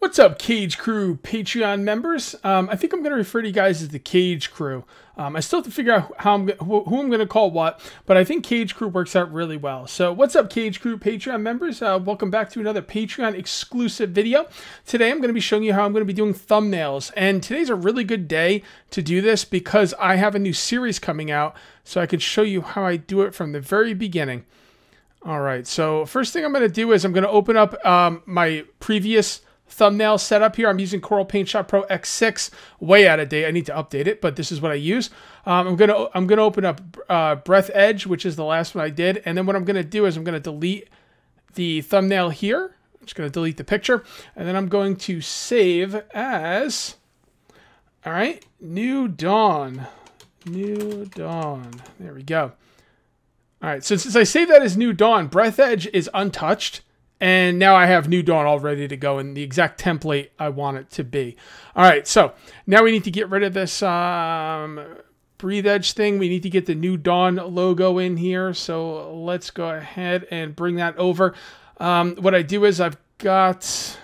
What's up, Cage Crew Patreon members? I think I'm going to refer to you guys as the Cage Crew. I still have to figure out who I'm going to call what, but I think Cage Crew works out really well. So what's up, Cage Crew Patreon members? Welcome back to another Patreon exclusive video. Today I'm going to be showing you how I'm going to be doing thumbnails, and today's a really good day to do this because I have a new series coming out, so I can show you how I do it from the very beginning. All right, so first thing I'm going to do is I'm going to open up my previous thumbnail setup here. I'm using Corel Paint Shop Pro X6, way out of date. I need to update it, but this is what I use. I'm gonna open up Breath Edge, which is the last one I did, and then what I'm gonna do is I'm gonna delete the thumbnail here. I'm just gonna delete the picture, and then I'm going to save as, all right, New Dawn. New Dawn. There we go. All right, so since I saved that as New Dawn, Breath Edge is untouched. And now I have New Dawn all ready to go in the exact template I want it to be. All right, so now we need to get rid of this Breathe Edge thing. We need to get the New Dawn logo in here. So let's go ahead and bring that over. What I do is I've got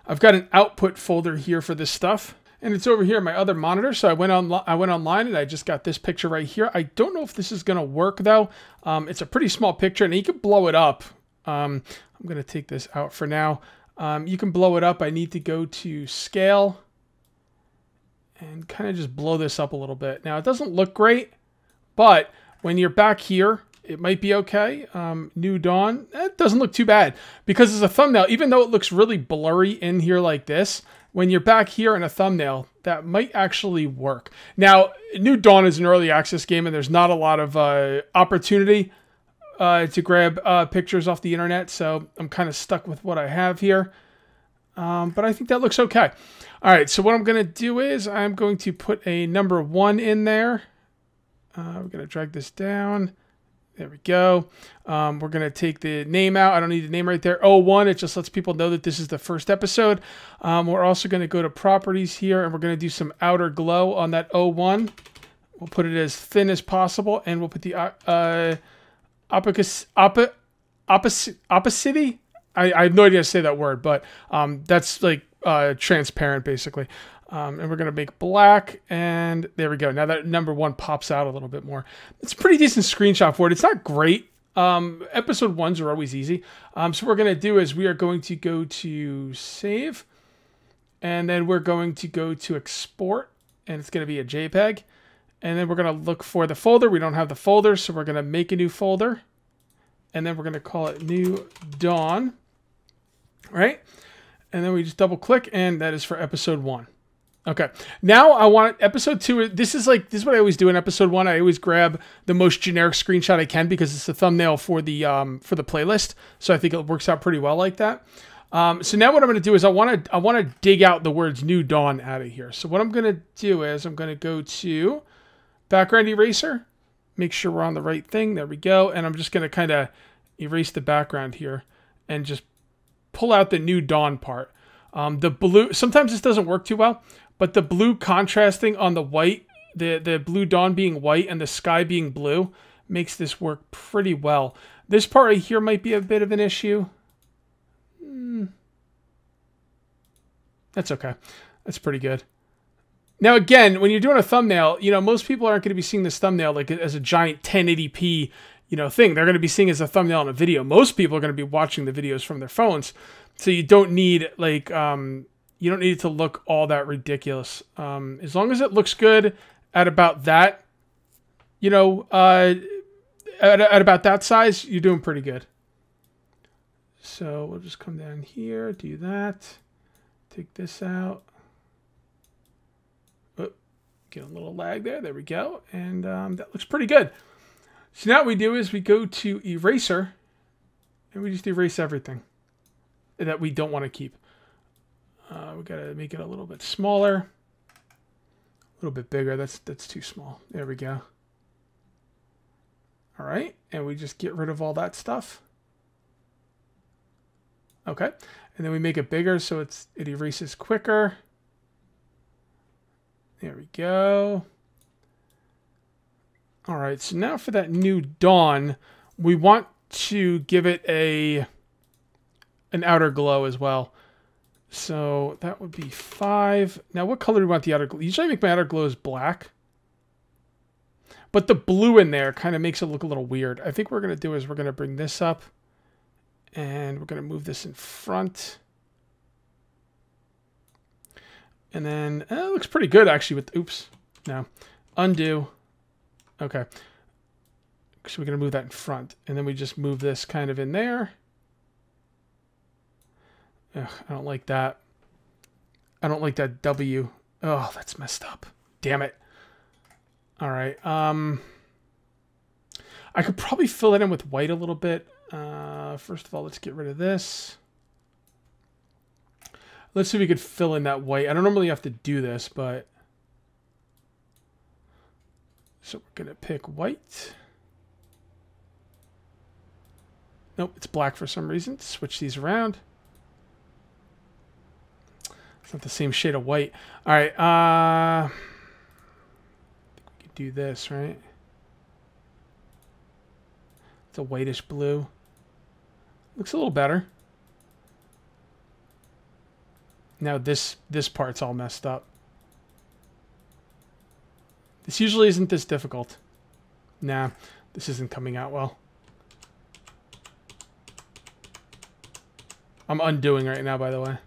an output folder here for this stuff. And it's over here on my other monitor. So I went online and I just got this picture right here. I don't know if this is going to work though. It's a pretty small picture and you can blow it up. I'm going to take this out for now. You can blow it up. I need to go to scale and kind of just blow this up a little bit. Now, it doesn't look great, but when you're back here, it might be okay. New Dawn, it doesn't look too bad because it's a thumbnail. Even though it looks really blurry in here like this, when you're back here in a thumbnail, that might actually work. Now, New Dawn is an early access game and there's not a lot of opportunity to grab pictures off the internet, so I'm kind of stuck with what I have here. But I think that looks okay. All right, so what I'm going to do is I'm going to put a number 1 in there. We're going to drag this down. There we go. We're going to take the name out. I don't need the name right there. 01, it just lets people know that this is the first episode. We're also going to go to properties here, and we're going to do some outer glow on that 01. We'll put it as thin as possible, and we'll put the opacity. I have no idea how to say that word, but that's like transparent basically. And we're going to make black, and there we go. Now that number 1 pops out a little bit more. It's a pretty decent screenshot for it. It's not great. Episode 1s are always easy. So what we're going to do is we are going to go to save, and then we're going to go to export, and it's going to be a JPEG. And then we're going to look for the folder. We don't have the folder, so we're going to make a new folder. And then we're going to call it New Dawn. Right? And then we just double click, and that is for episode 1. Okay. Now I want episode 2. This is what I always do in episode 1. I always grab the most generic screenshot I can because it's the thumbnail for the playlist. So I think it works out pretty well like that. So now what I'm going to do is I want to dig out the words New Dawn out of here. So what I'm going to do is I'm going to go to background eraser, make sure we're on the right thing. There we go. And I'm just going to kind of erase the background here and just pull out the New Dawn part. The blue, sometimes this doesn't work too well, but the blue contrasting on the white, the blue dawn being white and the sky being blue makes this work pretty well. This part right here might be a bit of an issue. That's okay. That's pretty good. Now, again, when you're doing a thumbnail, you know, most people aren't going to be seeing this thumbnail like as a giant 1080p, you know, thing. They're going to be seeing it as a thumbnail in a video. Most people are going to be watching the videos from their phones. So you don't need like, you don't need it to look all that ridiculous. As long as it looks good at about that, you know, at about that size, you're doing pretty good. So we'll just come down here, do that, take this out. Get a little lag there. There we go. And that looks pretty good. So now what we do is we go to eraser and we just erase everything that we don't want to keep. We got to make it a little bit smaller, a little bit bigger. That's too small. There we go. All right. And we just get rid of all that stuff. Okay. And then we make it bigger so it erases quicker. There we go. All right, so now for that New Dawn, we want to give it an outer glow as well. So that would be 5. Now, what color do we want the outer glow? Usually I make my outer glows black. But the blue in there kind of makes it look a little weird. I think what we're going to do is we're going to bring this up. And we're going to move this in front. And then, it looks pretty good actually with, oops, no. Undo. Okay. So we're going to move that in front. And then we just move this kind of in there. Ugh, I don't like that. I don't like that W. Oh, that's messed up. Damn it. All right. I could probably fill it in with white a little bit. First of all, let's get rid of this. Let's see if we could fill in that white. I don't normally have to do this, but... So we're going to pick white. Nope, it's black for some reason. Switch these around. It's not the same shade of white. All right. I think we could do this, right? It's a whitish blue. Looks a little better. Now this part's all messed up. This usually isn't this difficult. Nah, this isn't coming out well. I'm undoing right now, by the way.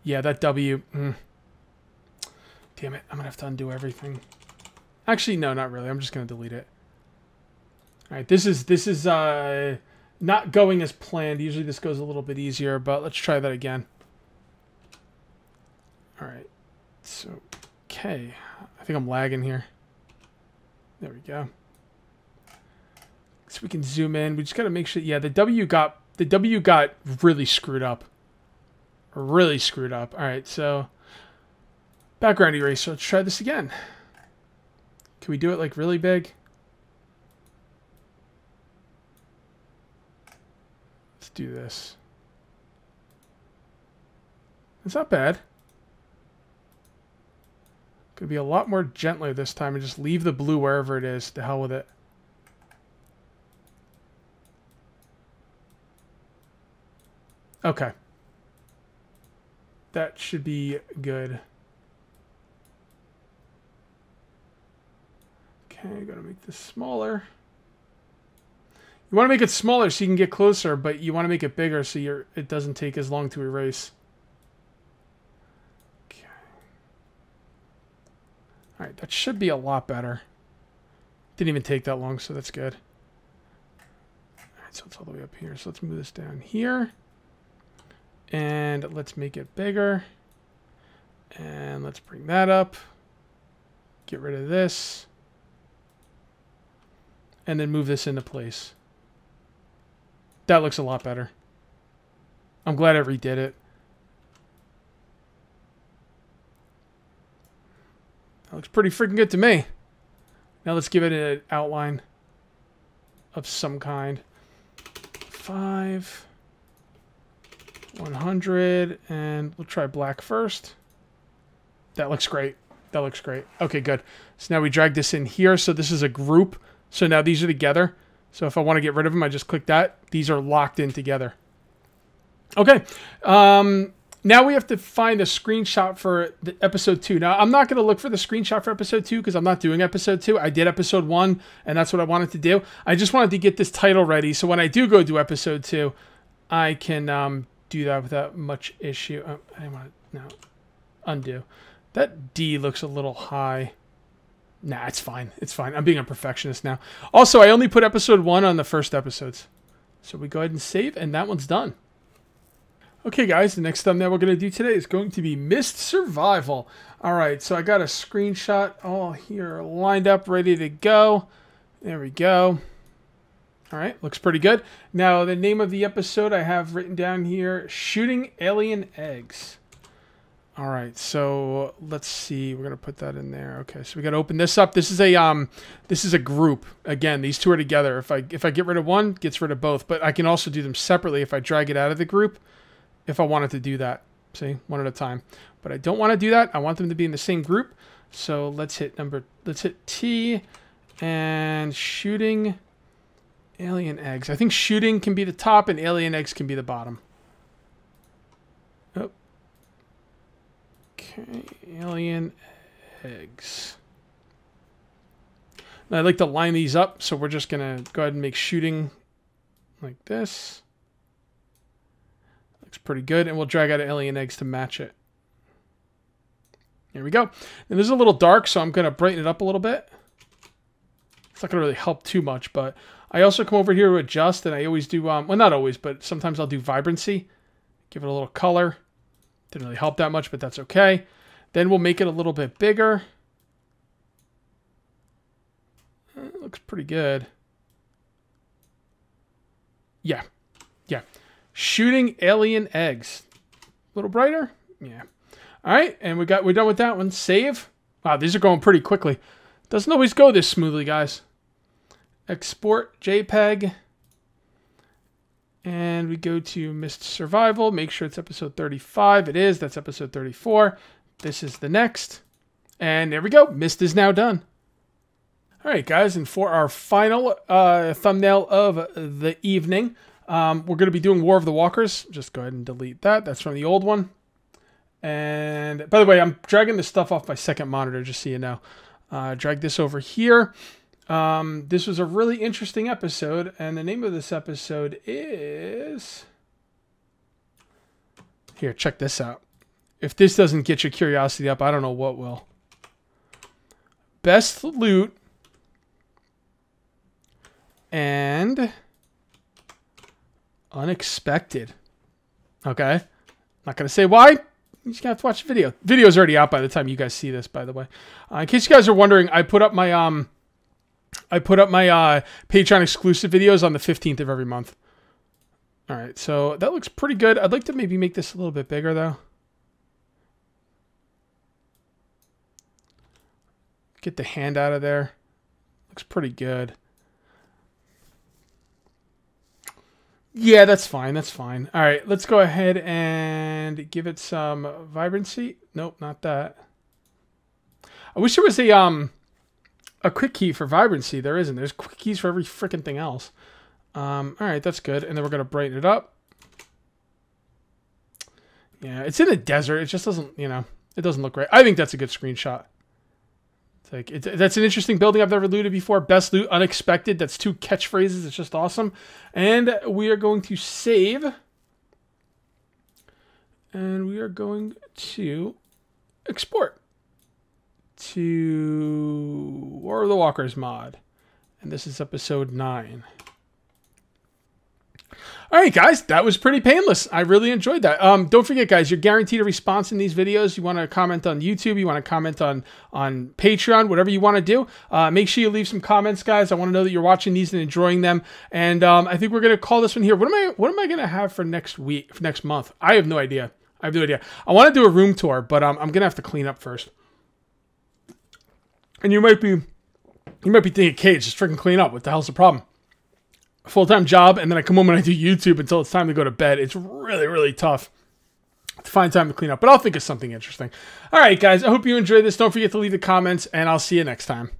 Yeah, that W. Damn it, I'm gonna have to undo everything. Actually, no, not really. I'm just gonna delete it. All right, this is not going as planned. Usually this goes a little bit easier, but let's try that again. All right. So, okay. I think I'm lagging here. There we go. So we can zoom in. We just got to make sure. Yeah, the W got really screwed up. Really screwed up. All right, so background eraser. Let's try this again. Can we do it like really big? Let's do this. It's not bad. Could be a lot more gentler this time and just leave the blue wherever it is. To hell with it. Okay. That should be good. Okay, gotta make this smaller. You want to make it smaller so you can get closer, but you want to make it bigger so it doesn't take as long to erase. Okay. All right, that should be a lot better. Didn't even take that long, so that's good. All right, so it's all the way up here. So let's move this down here. And let's make it bigger. And let's bring that up. Get rid of this. And then move this into place. That looks a lot better. I'm glad I redid it. That looks pretty freaking good to me. Now let's give it an outline of some kind. 5, 100, and we'll try black first. That looks great. That looks great. Okay, good. So now we drag this in here. So this is a group. So now these are together. So if I want to get rid of them, I just click that. These are locked in together. Okay. Now we have to find a screenshot for the episode 2. Now, I'm not going to look for the screenshot for episode 2 because I'm not doing episode 2. I did episode 1, and that's what I wanted to do. I just wanted to get this title ready. So when I do go do episode 2, I can do that without much issue. I didn't want to, no, undo. That D looks a little high. Nah, it's fine. It's fine. I'm being a perfectionist now. Also, I only put episode 1 on the first episodes. So we go ahead and save, and that one's done. Okay, guys, the next thumbnail we're going to do today is going to be Mist Survival. All right, so I got a screenshot all here lined up, ready to go. There we go. All right, looks pretty good. Now, the name of the episode I have written down here, Shooting Alien Eggs. All right, so let's see. We're gonna put that in there. Okay, so we gotta open this up. This is a group. Again, these two are together. If I get rid of one, it gets rid of both. But I can also do them separately if I drag it out of the group. If I wanted to do that, see, one at a time. But I don't want to do that. I want them to be in the same group. So let's hit T, and Shooting Alien Eggs. I think shooting can be the top and alien eggs can be the bottom. Okay, alien eggs. Now I'd like to line these up, so we're just going to go ahead and make shooting like this. Looks pretty good, and we'll drag out alien eggs to match it. Here we go. And this is a little dark, so I'm going to brighten it up a little bit. It's not going to really help too much, but I also come over here to adjust, and I always do, well, not always, but sometimes I'll do vibrancy. Give it a little color. Didn't really help that much, but that's okay. Then we'll make it a little bit bigger. It looks pretty good. Yeah. Yeah. Shooting alien eggs. A little brighter? Yeah. All right, and we're done with that one. Save. Wow, these are going pretty quickly. Doesn't always go this smoothly, guys. Export JPEG. And we go to Myst Survival. Make sure it's episode 35. It is. That's episode 34. This is the next. And there we go. Myst is now done. All right, guys. And for our final thumbnail of the evening, we're going to be doing War of the Walkers. Just go ahead and delete that. That's from the old one. And by the way, I'm dragging this stuff off my second monitor, just so you know. Drag this over here. This was a really interesting episode, and the name of this episode is... Here, check this out. If this doesn't get your curiosity up, I don't know what will. Best loot and unexpected. Okay? Not going to say why. You just have to watch the video. Video's already out by the time you guys see this, by the way. In case you guys are wondering, I put up my Patreon exclusive videos on the 15th of every month. All right, so that looks pretty good. I'd like to maybe make this a little bit bigger, though. Get the hand out of there. Looks pretty good. Yeah, that's fine. That's fine. All right, let's go ahead and give it some vibrancy. Nope, not that. I wish there was a quick key for vibrancy. There isn't. There's quick keys for every freaking thing else. All right, that's good. And then we're going to brighten it up. Yeah, it's in a desert. It just doesn't, you know, it doesn't look right. I think that's a good screenshot. It's like that's an interesting building I've never looted before. Best loot, unexpected. That's 2 catchphrases. It's just awesome. And we are going to save. And we are going to export to War of the Walkers mod. And this is episode 9. All right, guys, that was pretty painless. I really enjoyed that. Don't forget, guys, you're guaranteed a response in these videos. You want to comment on YouTube, you want to comment on Patreon, whatever you want to do. Make sure you leave some comments, guys. I want to know that you're watching these and enjoying them. And I think we're going to call this one here. What am I going to have for next week, for next month? I have no idea. I want to do a room tour, but I'm going to have to clean up first. And you might be thinking, Cage, just freaking clean up. What the hell's the problem? Full-time job, and then I come home and I do YouTube until it's time to go to bed. It's really, really tough to find time to clean up, but I'll think of something interesting. All right, guys, I hope you enjoyed this. Don't forget to leave the comments, and I'll see you next time.